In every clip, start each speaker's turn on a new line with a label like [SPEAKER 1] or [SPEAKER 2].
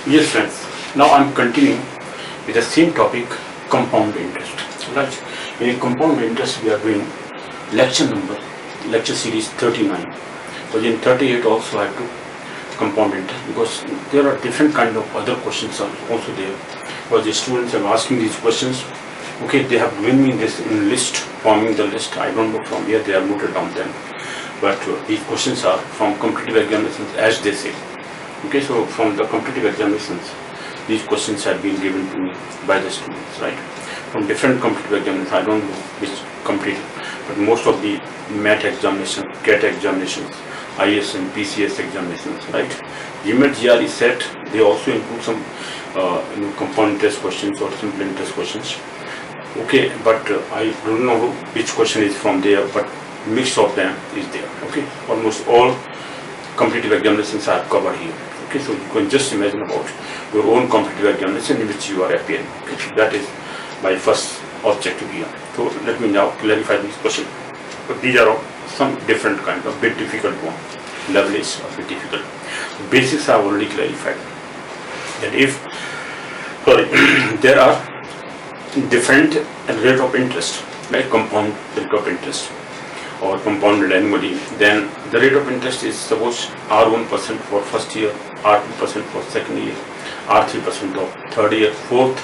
[SPEAKER 1] Yes, friends. Now I'm continuing with the same topic, compound interest. Right. In compound interest, we are doing lecture series 39. But in 38 also I have to compound interest because there are different kind of other questions are also there. Because the students are asking these questions. Okay, they have given me this in list, forming the list. I don't know from where they have noted down them. But these questions are from competitive examinations, as they say. Okay, so from the competitive examinations, these questions have been given to me by the students, right? From different competitive examinations, I don't know which competitive, but most of the MAT examinations, CAT examinations, IS and PCS examinations, right? GMAT GRE set, they also include some compound interest questions or simple interest questions. Okay, but I don't know which question is from there, but mix of them is there. Okay, almost all competitive examinations are covered here. Okay, so you can just imagine about your own competitive examination in which you are appearing. Okay, so that is my first objective here. So let me now clarify this question. But these are some different kind of bit difficult one. Level is a bit difficult. The basics are already clarified. That if there are different rate of interest, like compound rate of interest or compounded annually, then the rate of interest is suppose R1% for first year, R2% for second year, R3% of third year. Fourth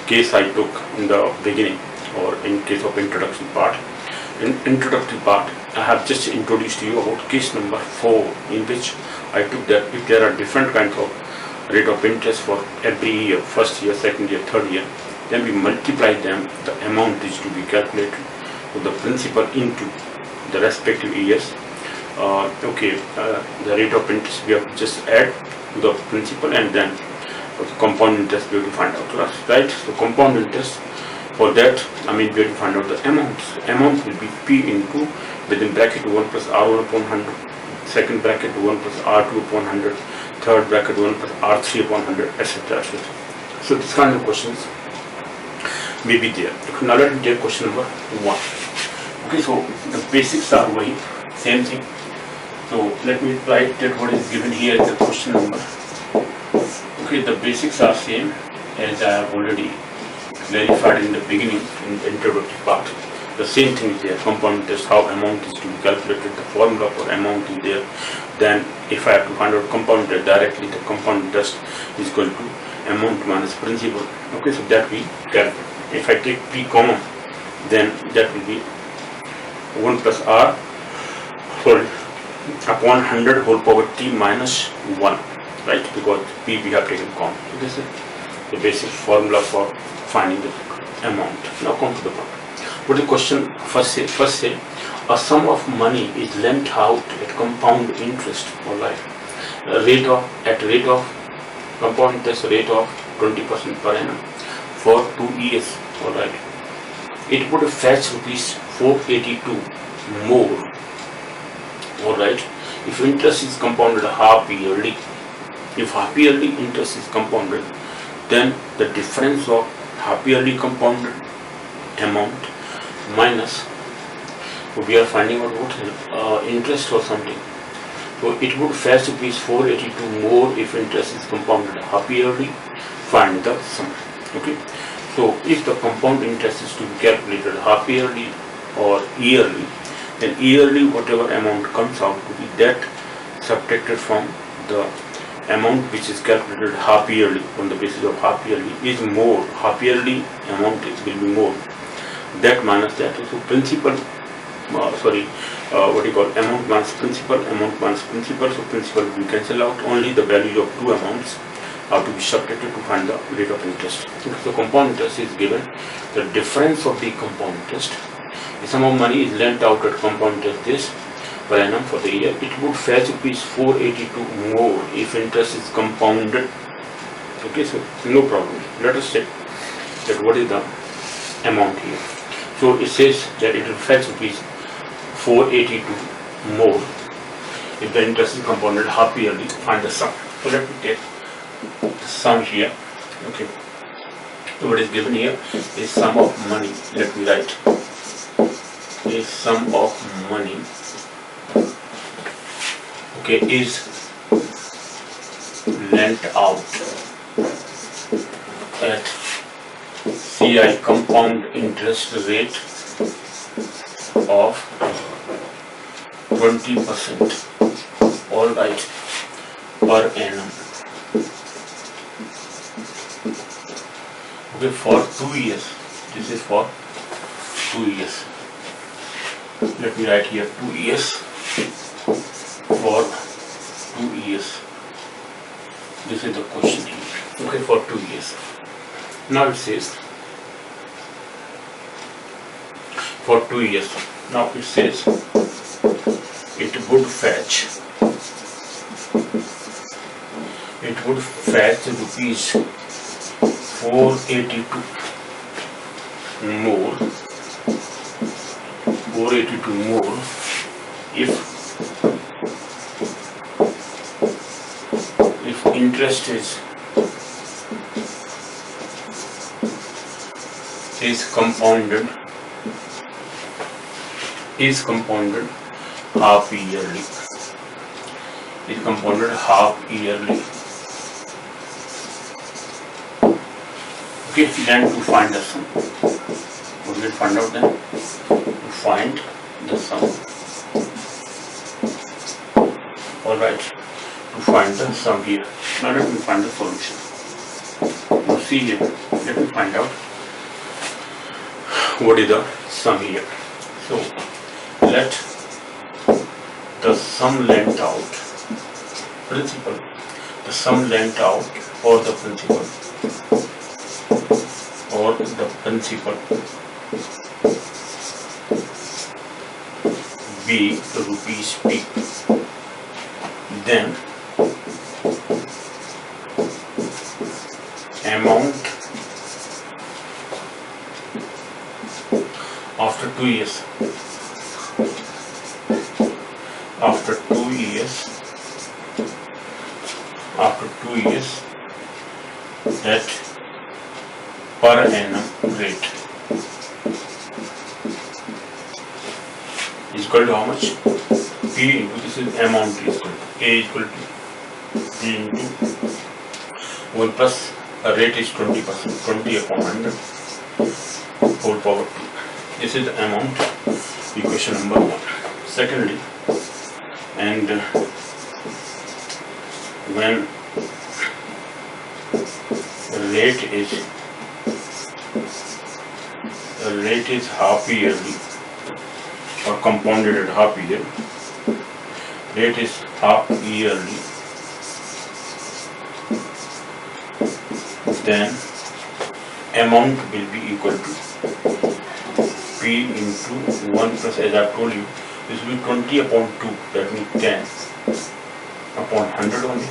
[SPEAKER 1] case I took in the beginning or in case of introduction part. In introductory part, I have just introduced to you about case number 4, in which I took that if there are different kinds of rate of interest for every year, first year, second year, third year, then we multiply them, the amount is to be calculated with the principal into the respective years. The rate of interest we have to just add to the principal and then for the compound interest we have to find out, right? So compound interest, for that we have to find out the amounts. Amount will be P into within bracket 1 plus R1 upon 100, second bracket 1 plus R2 upon 100, third bracket 1 plus R3 upon 100, etc. etc. So this kind of questions may be there. Now let me take question number 1. Okay, so the basics are very same thing. So let me write that what is given here is the question number. Okay, the basics are same as I have already clarified in the beginning in the introductory part. The same thing is there. Compound interest, how amount is to be calculated, the formula for amount is there. Then if I have to find out compound interest directly, the compound interest is equal to amount minus principal. Okay, so that we calculate. If I take P common, then that will be 1 plus R upon 100 whole power T minus 1, right? Because P we have taken common. So this is the basic formula for finding the amount. Now come to the point. What the question first say a sum of money is lent out at compound interest, or like rate of compound interest rate of 20% per annum for 2 years, all right. It would fetch rupees 482 more, all right, if interest is compounded half yearly. If half yearly interest is compounded, then the difference of half yearly compounded amount minus, so we are finding out what interest or something. So it would fetch rupees 482 more if interest is compounded half yearly. Find the sum. Okay. So if the compound interest is to be calculated half yearly or yearly, then yearly whatever amount comes out to be that subtracted from the amount which is calculated half yearly on the basis of half yearly is more. Half yearly amount will be more. That minus that. So principal, amount minus principal, amount minus principal. So principal we cancel out. Only the value of two amounts are to be subtracted to find the rate of interest. So compound interest is given the difference of the compound interest. The sum of money is lent out at compound interest this per annum for the year. It would fetch rupees 482 more if interest is compounded. Okay, so no problem. Let us check that what is the amount here. So it says that it will fetch rupees 482 more if the interest is compounded half yearly. Find the sum. So let me take the sum here. Okay. So what is given here is sum of money. Let me write. Is sum of money. Okay, is lent out at CI compound interest rate of 20%, all right, per annum. Okay, for 2 years. This is for 2 years. Let me write here 2 years. For 2 years. This is the question here. Okay, for 2 years. Now it says for 2 years. Now it says it would fetch rupees 482 more if interest is compounded half yearly. Okay, then to find the sum. What will find out then? To find the sum. Alright, to find the sum here. Now let me find the solution. Now see here, let me find out what is the sum here. So let the sum lent out principal, the sum lent out or the principal be rupees P. Then amount after 2 years. After 2 years at per annum rate is equal to how much? P into this is amount is equal to A equal to P into 1 plus a rate is 20%, 20 upon 100 whole power 2. This is the amount, equation number 1. Secondly, and when rate is half yearly or compounded at half year, rate is half yearly, then amount will be equal to P into 1 plus, as I told you, this will be 20 upon 2, that means 10 upon 100 only,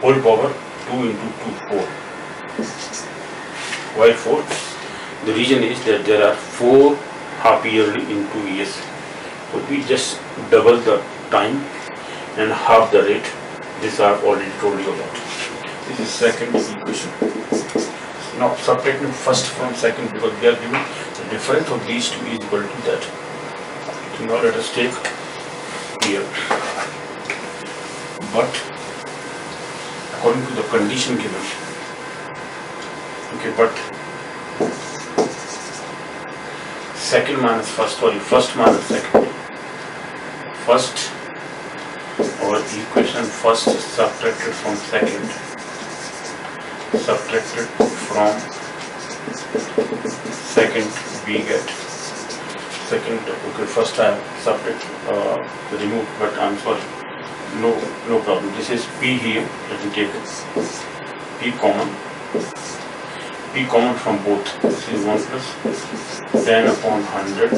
[SPEAKER 1] whole power 2 into 2, 4. Why 4? The reason is that there are 4 half yearly in 2 years. So we just double the time and half the rate. This I have already told you about. This is second equation. Now subtracting first from second because we are given the difference of these two is equal to that. So now let us take here. But according to the condition given, okay, but second minus first, first minus second. First, our equation first subtracted from second. Subtracted from second, we get second. Okay, first I subtract, remove, but I'm sorry. No problem. This is P here. Let me take it. P common from both. This is 1 plus 10 upon 100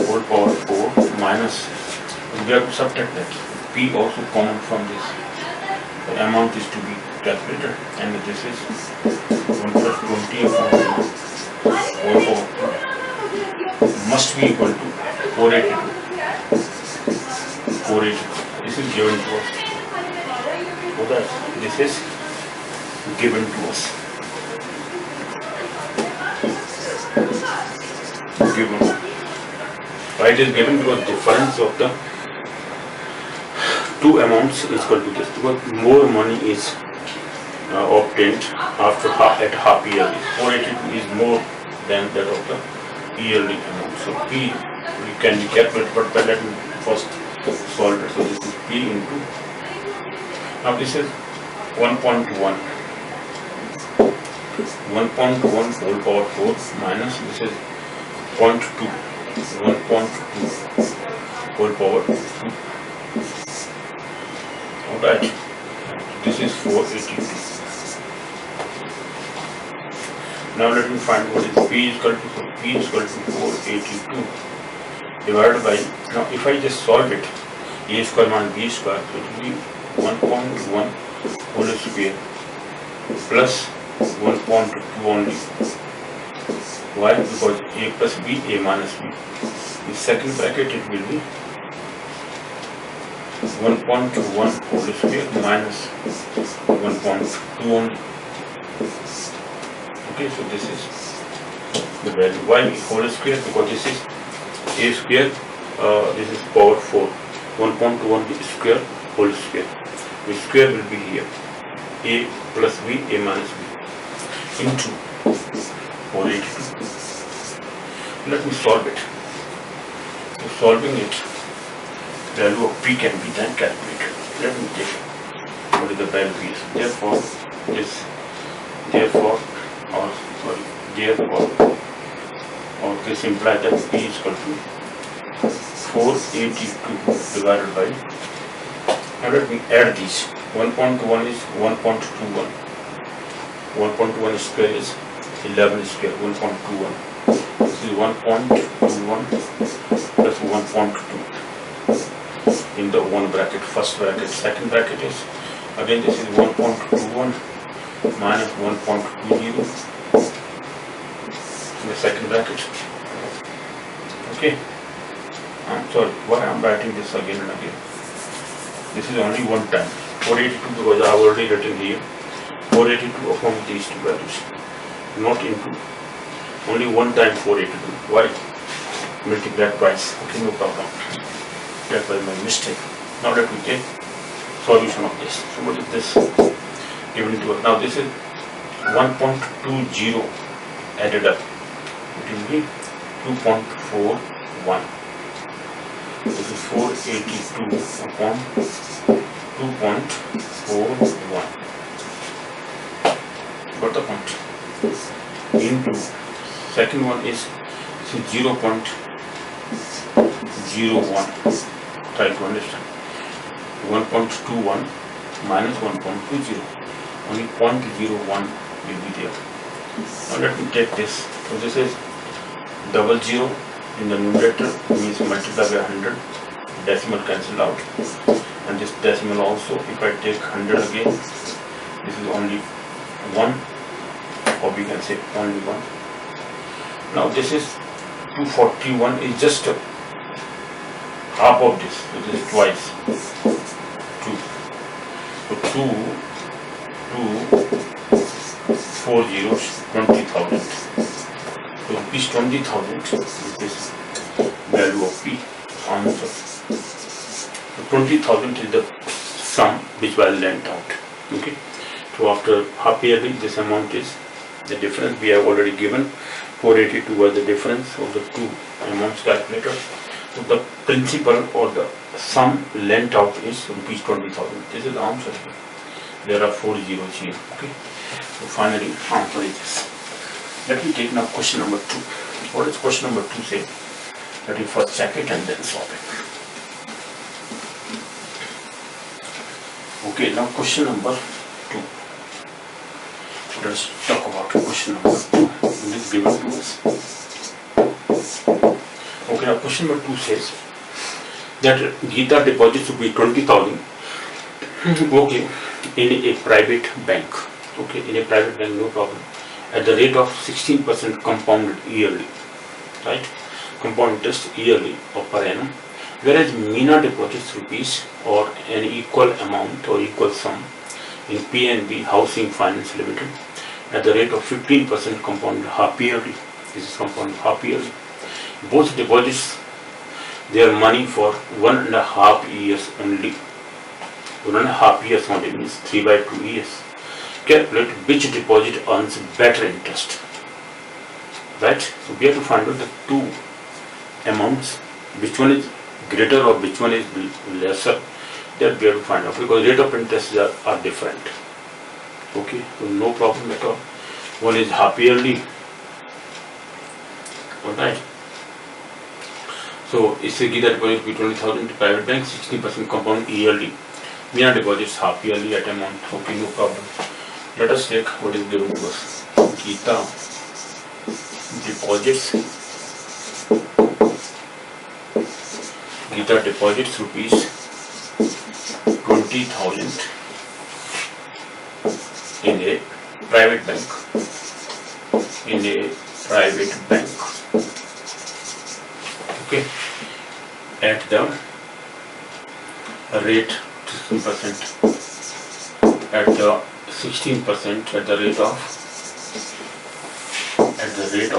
[SPEAKER 1] whole power 4 minus. We have to subtract that. P also common from this. The amount is to be calculated, and this is 1 plus 20 upon whole power 2 must be equal to 482. 482. This is given to us. So that this is given to us. Given. Why it is given? Because difference of the two amounts is equal to this. Because more money is obtained at half yearly. 482 is more than that of the yearly amount. So P we can be calculated, but let me first solve it. So this is P into, now this is 1.1. 1.1 whole power 4 minus this is 0.2. 1.2 whole power 2. Alright. This is 482. Now let me find what is P is equal to. So P is equal to 482 divided by, now if I just solve it, A square minus B square, so it will be 1.1 whole square plus 1.2 only. Why? Because A plus B, A minus B. In second bracket it will be 1.1 whole square minus 1.2 only. Okay, so this is the value. Why whole square? Because this is A square, this is power 4. 1.1 square whole square. The square will be here. A plus B, A minus B into 482. Let me solve it. So solving it, value of P can be then calculated. Let me take what is the value is. Therefore, this implies that P is equal to 482 divided by, now let me add these. 1.1 is 1.21. 1.1 square is 11 square, 1.21. This is 1.21 plus 1.2 in the one bracket, first bracket. Second bracket is, again this is 1.21 minus 1.20 in the second bracket. Okay. I'm sorry, why I'm writing this again and again. This is only one time. 482 because I have already written here. 482 from these two values, not into only one time 482. Why? Multiply twice. Okay, no problem. That was my mistake. Now let me take solution of this. So what is this given to us? Now this is 1.20 added up. It will be 2.41. This is 482 upon 2.41. Got the point? Into second one is 0.01. Try to understand. 1.21 minus 1.20. Only 0.01 will be there. Now let me take this. So this is 00 in the numerator, means multiply by 100. Decimal cancel out. And this decimal also, if I take 100 again, this is only 1, or we can say only 1. Now this is 241 is just half of this, so this is twice 2. So 4 zeros, 20,000. So rupees 20,000 is this value of P answer. So 20,000 is the sum which was lent out. Okay. So after half yearly, this amount is the difference we have already given. 482 was the difference of the two amounts calculated. So the principal or the sum lent out is rupees 20,000. This is the answer. There are 4 zeros here. Okay. So finally, answer is this. Let me take now question number 2. What does question number 2 say? Let me first check it and then solve it. Okay, now question number 2. Let's talk about question number 2. This is given to us. Okay, now question number 2 says that Geeta deposits to be 20,000. Okay, in a private bank. Okay, in a private bank, no problem. At the rate of 16% compounded yearly, right? Compound interest yearly or per annum. Whereas Meena deposits rupees or an equal amount or equal sum in PNB Housing Finance Limited at the rate of 15% compounded half yearly. This is compounded half yearly. Both deposits their money for 1.5 years only. 1.5 years only means 3/2 years. calculate which deposit earns better interest. Right? So we have to find out the two amounts, which one is greater or which one is lesser. That we have to find out, because rate of interest are different. Okay, so no problem at all. One is half yearly. Alright. So इससे की deposit be 20,000 to private bank, 16% compound yearly. Mina deposits half yearly at amount. Okay, no problem. Let us take what is given to us. Gita deposits. Gita deposits rupees 20,000 in a private bank. In a private bank. Okay. At the rate 16%. At the 16%. At the rate of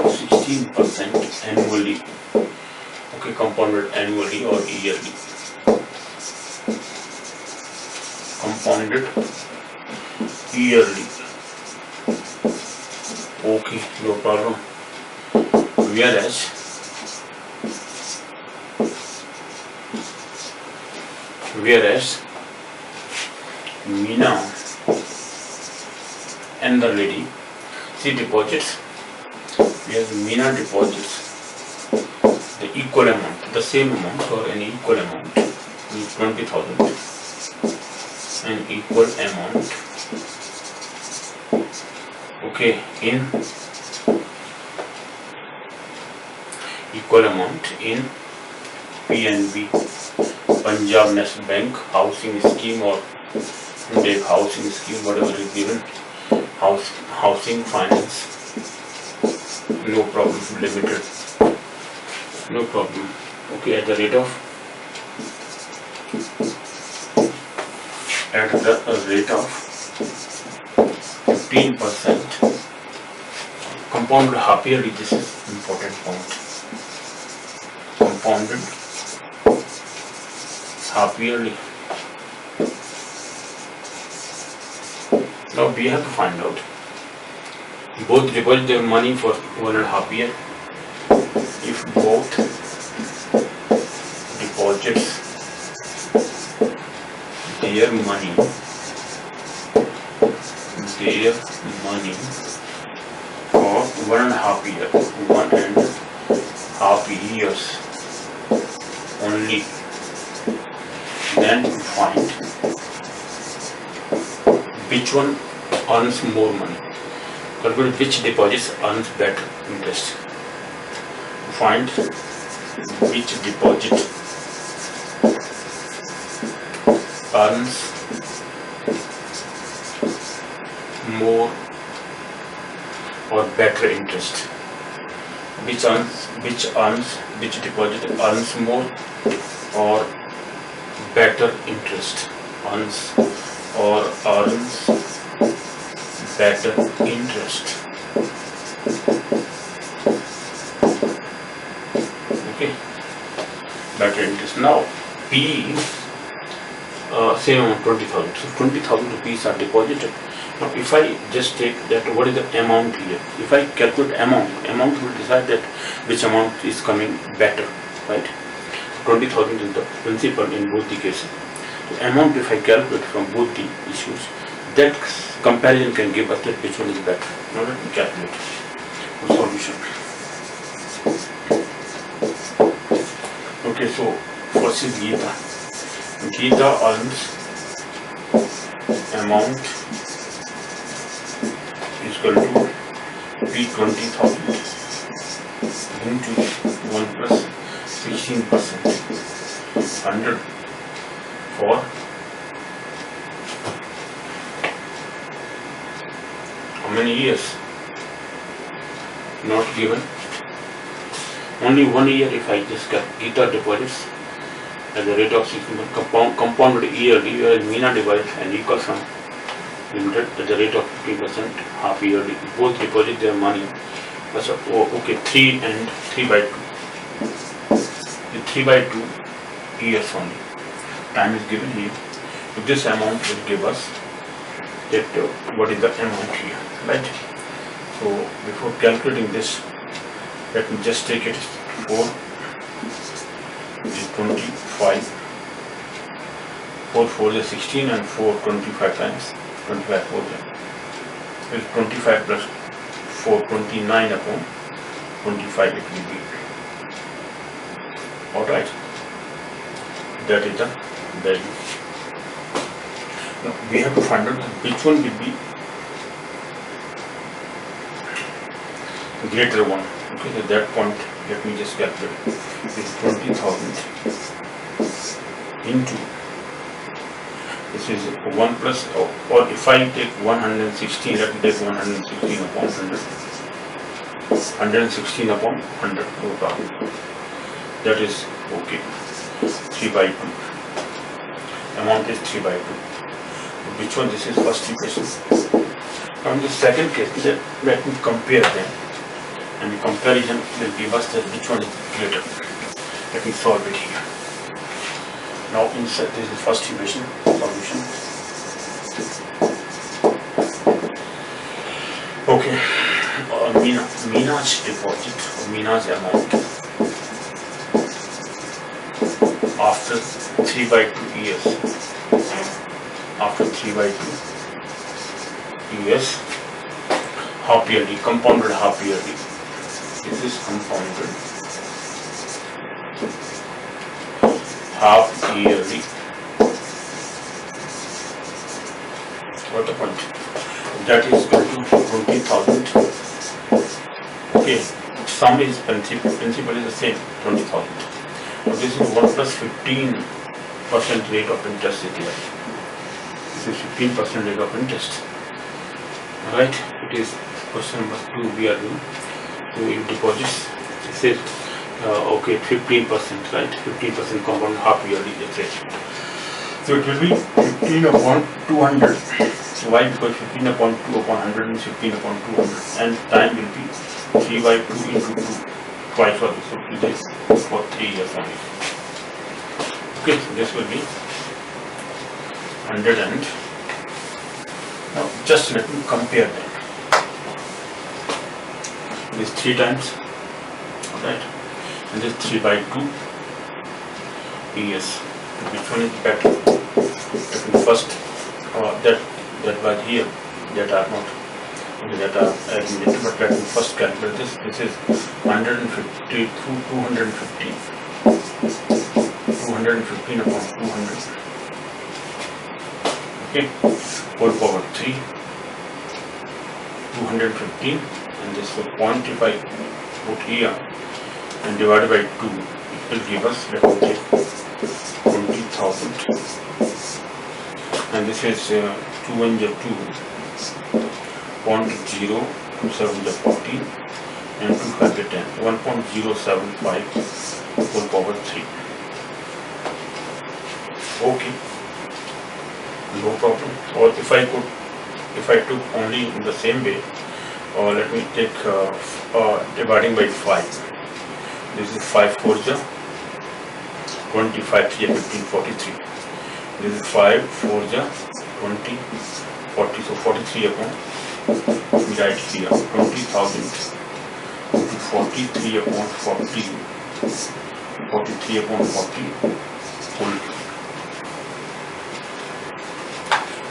[SPEAKER 1] 16% annually. Okay, compounded annually or yearly. Compounded yearly. Okay, no problem. Whereas Meena and the lady, she deposits, whereas Meena deposits the equal amount, the same amount or an equal amount, 20,000, an equal amount, okay, in equal amount in PNB, Punjab National Bank housing scheme, or take housing scheme, whatever is given, housing finance, no problem, limited, no problem. Okay, at the rate of 15%, compounded half yearly. This is important point. Compounded half yearly. Now we have to find out, both deposit their money for 1.5 years. If both deposits their money for 1.5 years, 1.5 years only, then find which one earns more money, calculate which deposits earns better interest. Find which deposit earns more or better interest. Which deposit earns more or better interest. Earns better interest. Okay, better interest. Now P, same amount, 20,000. So 20,000 rupees are deposited. Now if I just take that, what is the amount here? If I calculate amount will decide that which amount is coming better, right? 20,000 is the principal in both the cases. So amount, if I calculate from both the issues, that comparison can give us that which one is better. Now let me calculate the solution. Okay, so first is Gita. Gita earns amount is equal to P20,000 into 1 plus 16%, 100 for how many years? Not given. Only 1 year. If I just get Gita deposits at the rate of 16%, compounded yearly, whereas Meena deposits an equal sum limited at the rate of 15% half yearly. Both deposit their money. So, okay, 3 and 3 by 2. The 3 by 2 years only. Time is given here. So this amount will give us that what is the amount here, right? So before calculating this, let me just take it 4 is 25, 4 4 is 16, and 4 25 times 25 4 is 25 plus 4 29 upon 25 it will be. Alright, that is the value. Now we have to find out which one will be greater one. Okay, at that point let me just calculate. It's 20,000 into, this is 1 plus, or if I take 116, let me take 116 upon 100. 116 upon 100, no problem. That is okay. 3 by 2. Amount is 3 by 2. Which one? This is first equation. Now in the second case, let me compare them. And the comparison will give us that which one is greater. Let me solve it here. Now insert this is first equation solution. Okay, Mina's deposit, Mina's amount after 3 by 2 years. After 3 by 2 years, half yearly, compounded half yearly. This is compounded half yearly. What the point? That is equal to 20,000. Okay, sum is principal is the same, 20,000. So this is 1 plus 15% rate of interest is here. This is 15% rate of interest. Alright, it is question number 2 we are doing. So in deposits, this is okay, 15%, right? 15% compound half yearly, etc. So it will be 15 upon 200. Why? Because 15 upon 2 upon 100 means 15 upon 200, and time will be 3 by 2 into 2, twice of this. So this is for 3 years only. Okay, so this will be 100 and now just let me compare them. This 3 times, right? And this 3 by 2 years. Which one is better? Let me first that was here, that are not, okay, that are admitted, but let me first calculate this. This is 150 through 215. 215 upon 200. Okay, whole power 3. 215, and this will point if I put here and divided by 2, it will give us, let me take 20,000. And this is 2 1 2, 0, 7 40, and 2 5 10, 1.075 whole power 3. Okay, no problem. Or if I took only in the same way, or let me take dividing by 5. This is 5 4 25 3 15 43. This is 5 4 20 40, so 43 upon, we write here 20,000 into 43 upon 40, 43 upon 40 whole.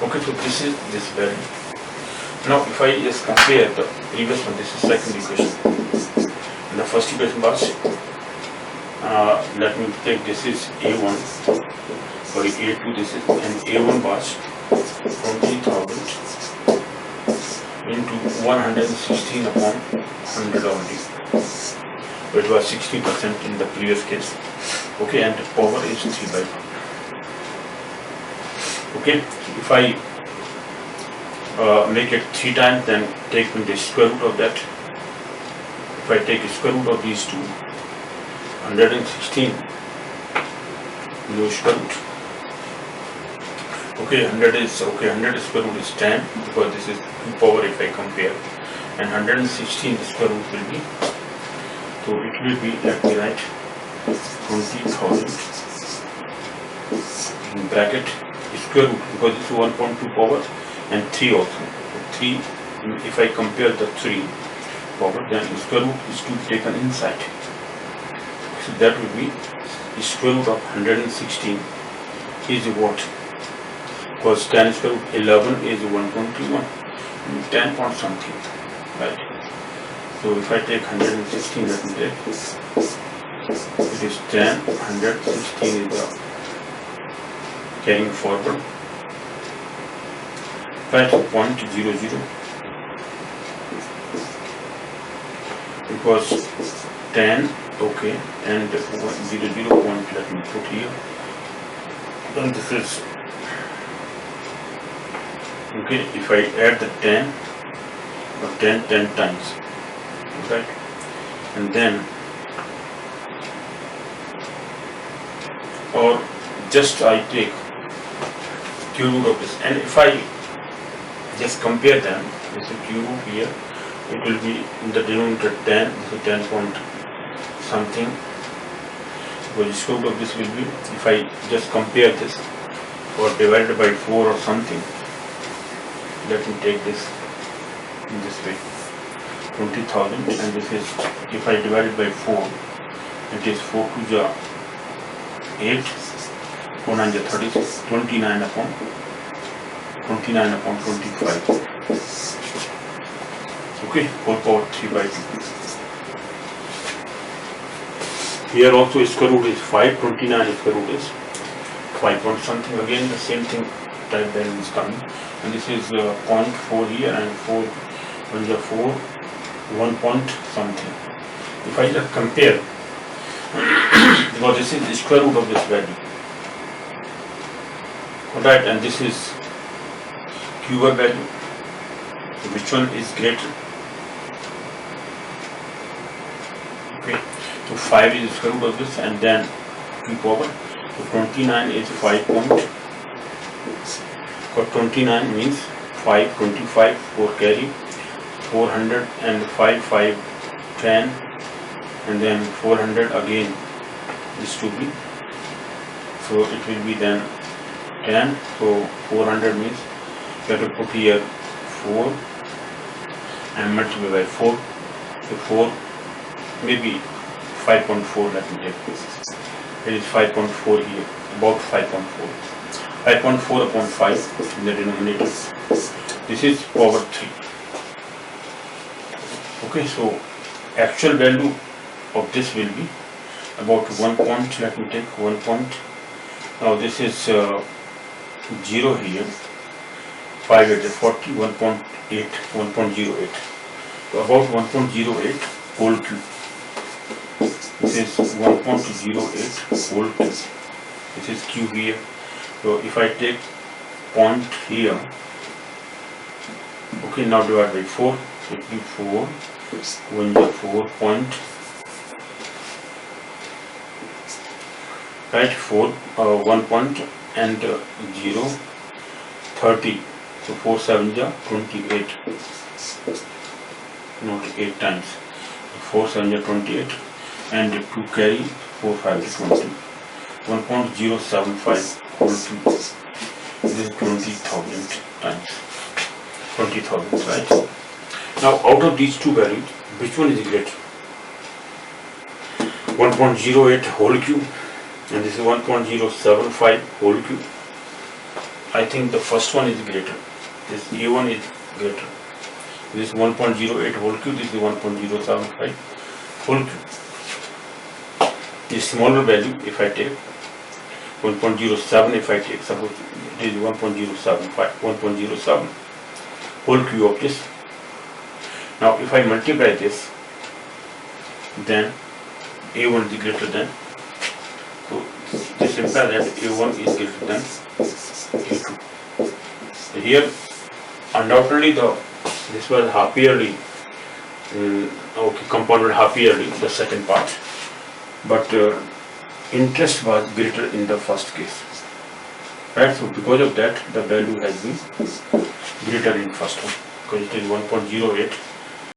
[SPEAKER 1] Okay, so this is this value. Now if I just compare the previous one, this is second equation. And the first equation was, let me take, this is A1, sorry, A2 this is, and A1 was 20,000 into 116 upon 100 only. So it was 60% in the previous case. Okay, and the power is 3 by 1. Okay, if I make it 3 times, then take the square root of that. If I take the square root of these two, 116, no square root. Okay, 100 is okay. 100 square root is 10 because this is 2 power if I compare, and 116 square root will be. So it will be, let me write 20,000 in bracket square root, because this is 1.2 power and 3 also. 3, if I compare the 3 power, then square root is to be taken inside. So that will be the square root of 116 is what? Because tan square root 11 is 121, 10 point something, right? So if I take 116, let me take, it is 10, 116 is the carrying forward, right? 0.00, it was 10, okay, and 0.00 point, let me put here, then this is, okay, if I add the 10 times, right, and then, or just I take cube root of this, and if I just compare them, this is cube root here, it will be in the denominator 10, this is 10 point something, because the square root of this will be, if I just compare this, or divided by 4 or something, let me take this in this way, 20,000, and this is, if I divide it by 4, it is 4 to the 8, 4 9 is 36, 29 upon 25. Okay, whole power 3 by 2. Here also square root is 5, 29 square root is 5 point something, again the same thing type value is coming, and this is 0.4 here and 4, 1 point something. If I just compare, because this is the square root of this value, right, and this is cubic value, which one is greater? Okay, so 5 is the square root of this, and then 2 power, so 29 is 5 point, because 29 means 5, 25, 4 carry, 400 and 5, 5, 10, and then 400 again is to be, so it will be then 10, so 400 means you have to put here 4 and multiply by 4, so 4, maybe 5.4, let me take this, it is 5.4 here, about 5.4, 5.4 upon 5 in the denominator, this is power 3. Okay, so actual value of this will be about 1 point, let me take 1 point, now this is 0 here, 5 is 40, 1.8, 1.08, so about 1.08 whole cube, this is 1.08 whole cube, this is cube here, so if I take point here, okay, now divide by 4, it will be 4, 1 is 4 point, right, 4, 1 point and 0, 30, so 4 7 is 28, not 8 times, 4 7 is 28, and 2 carry, 4 5 is 20, 1.075 whole cube, this is 20,000 times, 20,000, right. Now out of these two values, which one is greater? 1.08 whole cube, and this is 1.075 whole cube. I think the first one is greater, this A1 is greater, this is 1.08 whole cube, this is 1.075 whole cube. The smaller value, if I take 1.07, if I take, suppose it is 1.075, 1.07 whole cube of this. Now if I multiply this, then A1 is greater than, so this implies that A1 is greater than A2. So here undoubtedly this was half yearly, okay, compounded half yearly, the second part, but interest was greater in the first case, right? So because of that the value has been greater in first one, because it is 1.08